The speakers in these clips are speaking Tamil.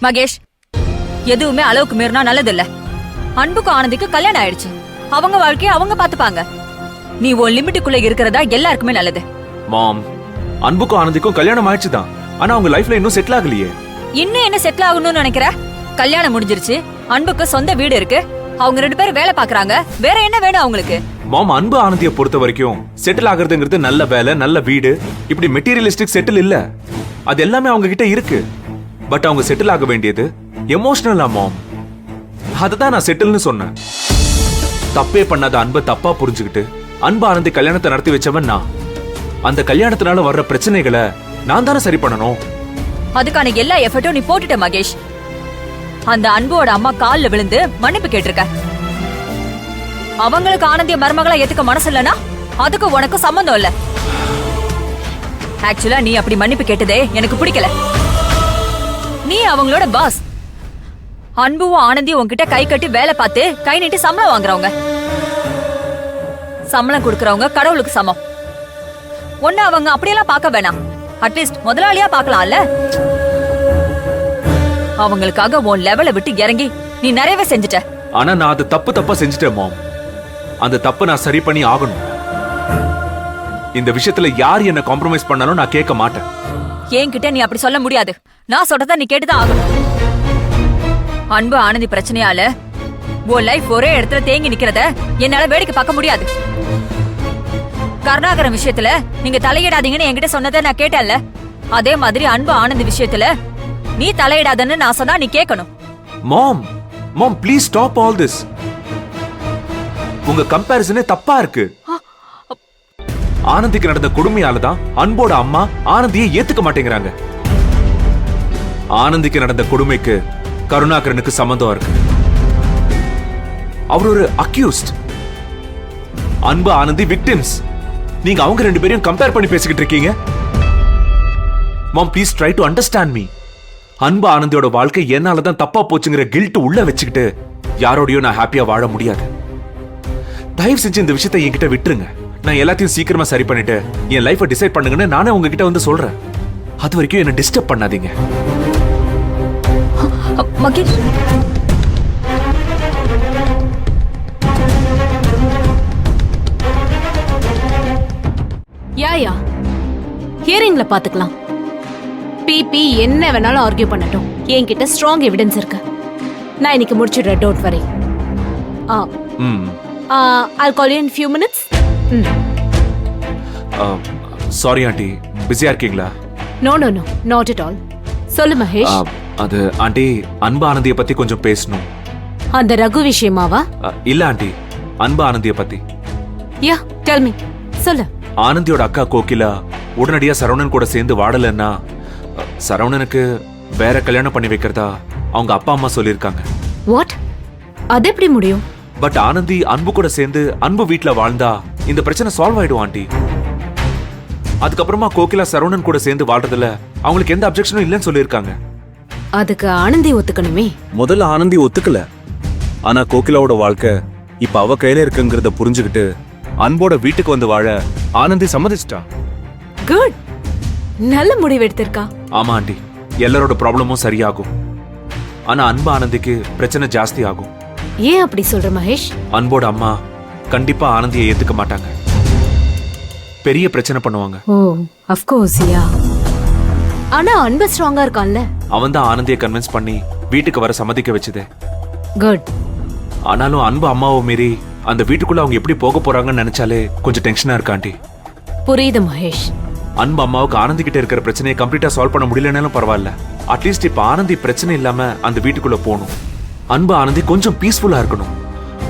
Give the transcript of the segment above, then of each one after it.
மகேஷ், எதுவுமே அளவுக்கு மீறினா நல்லது இல்ல. அன்புக்கு ஆனந்திக்கு கல்யாணம் ஆயிடுச்சு. அவங்க வாழ்க்கைய அவங்க பாத்துப்பாங்க. நீ உன் லிமிட்டுக்குள்ள இருக்கிறதா எல்லாருக்குமே நல்லது. மாம், அன்புக்கும் ஆனந்திக்கும் கல்யாணம் ஆயிடுச்சுதான். ஆனா அவங்க லைஃப்ல இன்னும் செட்டில் ஆகலையே. இன்னும் என்ன செட்டில் ஆகணும்னு நினைக்கிற? கல்யாணம் முடிஞ்சிருச்சு. அன்புக்கு சொந்த வீடு இருக்கு. அவங்க 2 பேரும் வேலை பாக்குறாங்க. வேற என்ன வேணும் அவங்களுக்கு? மாம், அன்பு ஆனந்தியை பொறுத்த வரைக்கும் செட்டில் ஆகுறதுங்கிறது நல்ல வேலை, நல்ல வீடு, இப்படி மெட்டீரியலிஸ்டிக் செட்டில் இல்ல. அது எல்லாமே அவங்க கிட்ட இருக்கு. பட் அவங்க செட்டில் ஆக வேண்டியது எமோஷனலா மாம். அததான் நான் செட்டில்னு சொன்னேன். தப்பே பண்ணாத அன்பை தப்பா புரிஞ்சுக்கிட்டு அன்பு ஆனந்தி கல்யாணத்தை நடத்தி வச்சவன் நான். அந்த கல்யாணத்தினால வர்ற பிரச்சனைகளை நான் தானே சரி பண்ணணும். அதுக்கான எல்லா எஃபர்ட்டும் நீ போட்டுட்ட மகேஷ். அந்த அன்போட அம்மா கால்ல விழுந்து மன்னிப்பு கேட்டிருக்க. அவங்களுக்கு ஆனந்திய மருமகளா ஏத்துக்க மனசு இல்லனா அதுக்கு உனக்கு சம்பந்தம் இல்ல. ஆக்சுவலா நீ அப்படி மன்னிப்பு கேட்டதே எனக்கு பிடிக்கல. நீ அவங்களோட பாஸ். அன்புவும் ஆனந்தி உன்கிட்ட கை கட்டி வேலை பார்த்து கை நீட்டி சம்பளம் வாங்குறவங்க. சம்பளம் கொடுக்கறவங்க கடவுளுக்கு சமம். ஒன்னு அவங்க அப்படியெல்லாம் பார்க்க வேணாம். அட்லீஸ்ட் முதலாளியா பார்க்கலாம்ல. அவங்களுக்காக உன் லெவலை விட்டு இறங்கி நீ நிறையவே செஞ்சுட்ட. ஆனா நான் அது தப்பா செஞ்சுட்டேன் மாம். அந்த தப்பை நான் சரி பண்ணி ஆகணும். இந்த விஷயத்துல யார் என்ன காம்ப்ரமைஸ் பண்ணாலும் நான் கேட்க மாட்டேன். என்கிட்ட நீ அப்படி சொல்ல முடியாது. நான் சொல்றத நீ கேட்டுதான் ஆகணும். அன்பு ஆனந்தி பிரச்சனையால உன் லைஃப் ஒரே இடத்துல தேங்கி நிக்கிறத என்னால வேடிக்கை பார்க்க முடியாது. கருணாகரன் விஷயத்துல நீங்க தலையிடாதீங்கன்னு என்கிட்ட சொன்னதை நான் கேட்டேன்ல. அதே மாதிரி அன்பு ஆனந்தி விஷயத்துல நீ தலையிடாதன்னு நான் சொன்னா நீ கேட்கணும். மாம், மாம் ப்ளீஸ் ஸ்டாப் ஆல் திஸ். உங்க கம்பேரிசனே தப்பா இருக்கு. ஆனந்திக்கு நடந்த கொடுமையால தான் அன்போட அம்மா ஆனந்தியை ஏத்துக்க மாட்டேங்கிறாங்க. ஆனந்திக்கு நடந்த கொடுமைக்கு கருணாகரனுக்கு சம்பந்தம் இருக்கு. அவர் ஒரு அக்யூஸ்ட். அன்பு ஆனந்தி விக்டிம்ஸ். நீங்க அவங்க 2 பேரையும் கம்பேர் பண்ணி பேசிக்கிட்டு இருக்கீங்க. Mom please try to understand me. Anbu ஆனந்தியோட வாழ்க்கை என்னால தான் தப்பா போச்சுங்கிற கில்ட் உள்ள வச்சுக்கிட்டு யாரோடையும் நான் ஹாப்பியா வாழ முடியாது. தயவு செஞ்சு இந்த விஷயத்தை என்கிட்ட விட்டுருங்க. நான் எல்லாத்தையும் சீக்கிரமா சரி பண்ணிட்டு என் லைஃபை டிசைட் பண்ணுங்கன்னு நானே உங்ககிட்ட வந்து சொல்றேன். அது வரைக்கும் என்ன டிஸ்டர்ப் பண்ணாதீங்க. மகேஷ், யா ஹியரிங்ல பாத்துக்கலாம். பிபி என்ன வேணாலும் ஆர்கியூ பண்ணட்டும். என்கிட்ட ஸ்ட்ராங் எவிடன்ஸ் இருக்கு. நான் இன்னைக்கு முடிச்சிடுறேன். Don't worry. I'll call you in few minutes. Sorry aunty, பிஸியா இருக்கீங்களா? No, not at all. சொல்லு மகேஷ். அது ஆண்டி, அன்பு ஆனந்திய பத்தி கொஞ்சம் பேசணும். அந்த ரகு விஷயமாவா? இல்ல ஆண்டி, அன்பு ஆனந்திய பத்தி. யா, tell me. சொல்லு. ஆனந்தியோட அக்கா கோகிலா உடனடியா சரவணன் கூட சேர்ந்து வாடலன்னா சரவணனுக்கு வேற கல்யாணம் பண்ணி வைக்கிறதா அவங்க அப்பா அம்மா சொல்லிருக்காங்க. வாட்? அது எப்படி முடியும்? பட் ஆனந்தி அன்பு கூட சேர்ந்து அன்பு வீட்ல வாழ்ந்தா இந்த பிரச்சனை சால்வ் ஆயிடும் ஆண்டி. அதுக்கப்புறமா கோகிலா சரவணன் கூட சேர்ந்து வாழ்றதுல அவங்களுக்கு எந்த அப்செக்ஷனும் இல்லைன்னு சொல்லிருக்காங்க. அதுக்கு ஆனந்தி ஒத்துக்கணுமே. முதல்ல ஆனந்தி ஒத்துக்கல. ஆனா கோகிலாவோட வாழ்க்கை இப்ப அவ கையில இருக்குங்கிறத புரிஞ்சுக்கிட்டு அன்போட வீட்டுக்கு வந்து வாழ ஆனந்தி சம்மதிச்சிட்டா. குட். நல்ல முடிவு எடுத்திருக்கா. ஆமா ஆண்டி, எல்லாரோட ப்ராப்ளமும் சரியாகும். ஆனா அன்பு ஆனந்திக்கு பிரச்சனை ஜாஸ்தி ஆகும். ஏன் அப்படி சொல்ற மகேஷ்? அன்போட அம்மா கண்டிப்பா ஆனந்தியை ஏத்துக்க மாட்டாங்க. பெரிய பிரச்சனை பண்ணுவாங்க. ஓ, of course, யா. ஆனா அன்பு ஸ்ட்ராங்கா இருக்கான்ல. அவன் தான் ஆனந்தியை கன்வின்ஸ் பண்ணி வீட்டுக்கு வர சம்மதிக்க வச்சதே. குட். ஆனாலும் அன்பு அம்மாவை மீறி அந்த வீட்டுக்குள்ள அவங்க எப்படி போக போறாங்கன்னு நினைச்சாலே கொஞ்சம் டென்ஷனா இருக்கு ஆண்டி. புரியுது மகேஷ். அன்பு அம்மாவுக்கு ஆனந்தி கிட்ட இருக்கிற பிரச்சனையை கம்ப்ளீட்டா சால்வ் பண்ண முடியலனாலும் பரவாயில்ல. அட்லீஸ்ட் இப்ப ஆனந்தி பிரச்சனை இல்லாம அந்த வீட்டுக்குள்ள போகணும். அன்பு ஆனந்தி கொஞ்சம் பீஸ்ஃபுல்லா இருக்கணும்.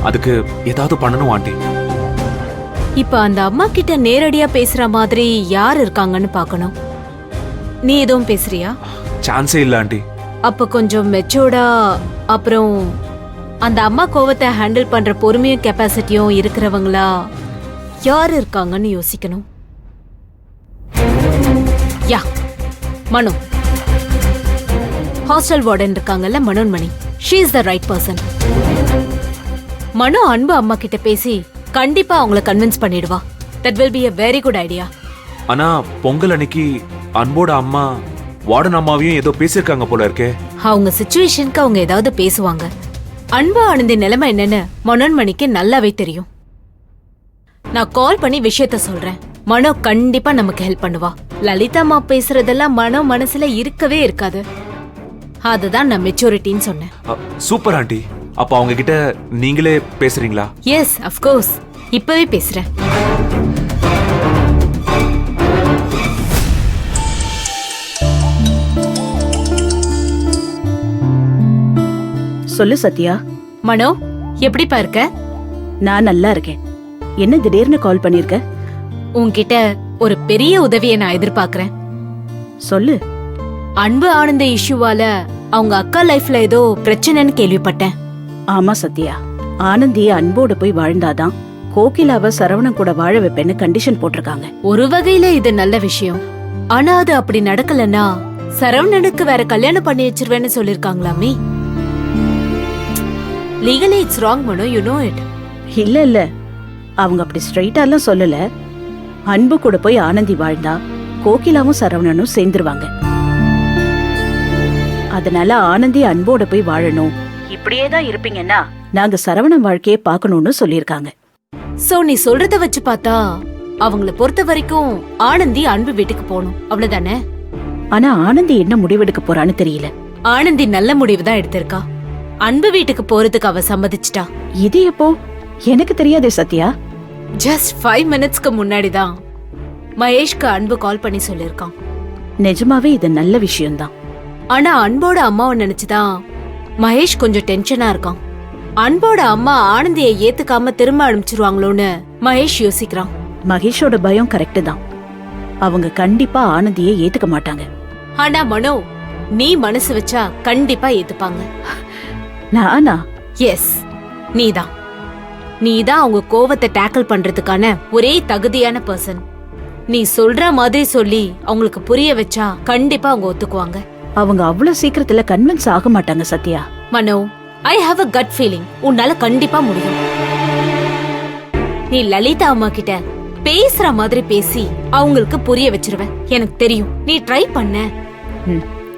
அதுக்கு ஏதாவது பண்ணணும் ஆண்டி. இப்ப அந்த அம்மா கிட்ட நேரடியா பேசுற மாதிரி யார் இருக்காங்கன்னு பார்க்கணும். நீ எதுவும் பேசுறியா? சான்ஸே இல்ல ஆண்டி. அப்ப கொஞ்சம் மெச்சூர்டா, அப்புறம் அந்த அம்மா கோவத்தை ஹேண்டில் பண்ற பொறுமையும் கெப்பாசிட்டியும் இருக்கிறவங்களா யார் இருக்காங்கன்னு யோசிக்கணும். யா, மனு. ஹாஸ்டல் வார்டன் இருக்காங்கல்ல, Manonmani. She is the right person. Manu Anbu அம்மா கிட்ட பேசி கண்டிப்பா அவங்கள கன்வின்ஸ் பண்ணிடுவா. That will be a very good idea. ஆனா பொங்கல் அன்னைக்கு அன்போட அம்மா வார்டன் அம்மாவையும் ஏதோ பேசியிருக்காங்க போல இருக்கே. அவங்க சிச்சுவேஷனுக்கு அவங்க ஏதாவது பேசுவாங்க. அன்பு ஆனந்தி நிலைமை என்னன்னு மனோன்மணிக்கு நல்லாவே தெரியும். நான் கால் பண்ணி விஷயத்த சொல்றேன். மனோ கண்டிப்பா நமக்கு ஹெல்ப் பண்ணுவா. லலிதா அம்மா பேசுறதெல்லாம் மனோ மனசுல இருக்கவே இருக்காது. அதுதான் நான் மெச்சூரிட்டின்னு சொன்னேன். Super aunty. அப்ப அவங்க கிட்ட நீங்களே பேசுறீங்களா? எஸ் அஃப்கோர்ஸ், இப்பவே பேசுறேன். சொல்லு சத்யா. மனோ, எப்படிப்பா இருக்க? நான் நல்லா இருக்கேன். என்ன திடீர்னு கால் பண்ணிருக்க? உன்கிட்ட ஒரு பெரிய உதவியை நான் எதிர்பார்க்கறேன். சொல்லு. அன்பு ஆனந்த இஷ்யூவால அவங்க அக்கா லைஃப்ல ஏதோ பிரச்சனைன்னு கேள்விப்பட்டேன். ஆமா சத்யா, ஆனந்தி அன்போடு போய் வாழ்ந்தாதான் கோகிலாவ சரவணன் கூட வாழ வைப்பேன்னு கண்டிஷன் போட்டிருக்காங்க. ஒரு வகையில இது நல்ல விஷயம். ஆனா அது அப்படி நடக்கலன்னா சரவணனுக்கு வேற கல்யாணம் பண்ணி வச்சிருவேன்னு சொல்லிருக்காங்களாமே. Legally it's wrong Mano, you know it. இல்ல இல்ல, அவங்க அப்படி ஸ்ட்ரைட்டாலாம் சொல்லல. அன்பு கூட போய் ஆனந்தி வாழ்ந்தா கோகிலாவும் சரவணனும் சேர்ந்துருவாங்க. அதனால ஆனந்தி அன்போட போய் வாழணும், இப்படியே தான் இருப்பீங்கன்னா நாங்க சரவணன் வாழ்க்கையே பார்க்கணும்னு சொல்லிருக்காங்க. சோ நீ சொல்றத வச்சு பார்த்தா அவங்கள பொறுத்த வரைக்கும் ஆனந்தி அன்பு வீட்டுக்கு போகணும், அவ்வளவுதானே? ஆனா ஆனந்தி என்ன முடிவெடுக்க போறான்னு தெரியல. ஆனந்தி நல்ல முடிவு தான் எடுத்திருக்கா. அன்பு வீட்டுக்கு போறதுக்கு அவ சம்மதிச்சிட்டா. இது எப்போ? எனக்கு தெரியாதே சத்யா. ஜஸ்ட் 5 மினிட்ஸ்க்கு முன்னாடி தான் மகேஷ்க்கு அன்பு கால் பண்ணி சொல்லிருக்கான். நிஜமாவே இது நல்ல விஷயம்தான். ஆனா அன்போட அம்மாவை நினைச்சுதான் மகேஷ் கொஞ்சம் டென்ஷனா இருக்கான். அன்போட அம்மா ஆனந்தியை ஏத்துக்காம திரும்ப அனுப்பிச்சிருவாங்களோன்னு மகேஷ் யோசிக்கிறான். மகேஷோட பயம் கரெக்ட் தான். அவங்க கண்டிப்பா ஆனந்தியை ஏத்துக்க மாட்டாங்க. ஆனா மனோ, நீ மனசு வச்சா கண்டிப்பா ஏத்துப்பாங்க. நானா? எஸ், நீதான். நீதான் அவங்க கோவத்தை டேக்கிள் பண்றதுக்கான ஒரே தகுதியான பர்சன். நீ சொல்ற மாதிரி சொல்லி அவங்களுக்கு புரிய வச்சா கண்டிப்பா அவங்க ஒத்துக்குவாங்க. அவங்க அவ்வளவு சீக்கிரத்துல கன்வின்ஸ் ஆக மாட்டாங்க Sathya. Mano, I have a gut feeling உன்னால கண்டிப்பா முடியும். நீ லலிதா அம்மா கிட்ட பேசுற மாதிரி பேசி அவங்களுக்கு புரிய வச்சிருவேன். எனக்கு தெரியும், நீ ட்ரை பண்ண.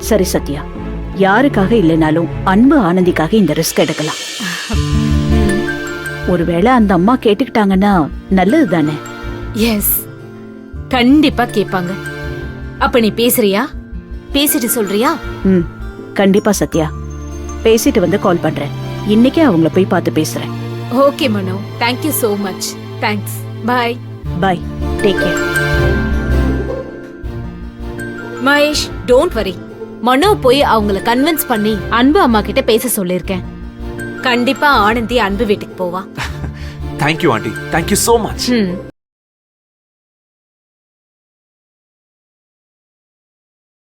சரி சத்யா, யாருக்காக இல்லைனாலும் அன்பு ஆனந்திக்காக இந்த ரிஸ்க் எடுக்கலாம். ஒருவேளை அந்த அம்மா கேட்டுக்கிட்டாங்கன்னா நல்லது தானே? எஸ், கண்டிப்பா கேட்பாங்க. அப்ப நீ பேசுறியா? பேசிட்டு சொல்றியா? கண்டிப்பா சத்யா, பேசிட்டு வந்து கால் பண்றேன். இன்னைக்கே அவங்கள போய் பார்த்து பேசுறேன். Okay Mano, thank you so much. Thanks. Bye. Bye, take care. Mahesh, don't worry. Mano போய் அவங்கள கன்வின்ஸ் பண்ணி அன்பு அம்மா கிட்ட பேச சொல்லிருக்கேன். கண்டிப்பா ஆனந்தி அன்பு வீட்டுக்கு போவா. Thank you aunty, thank you so much.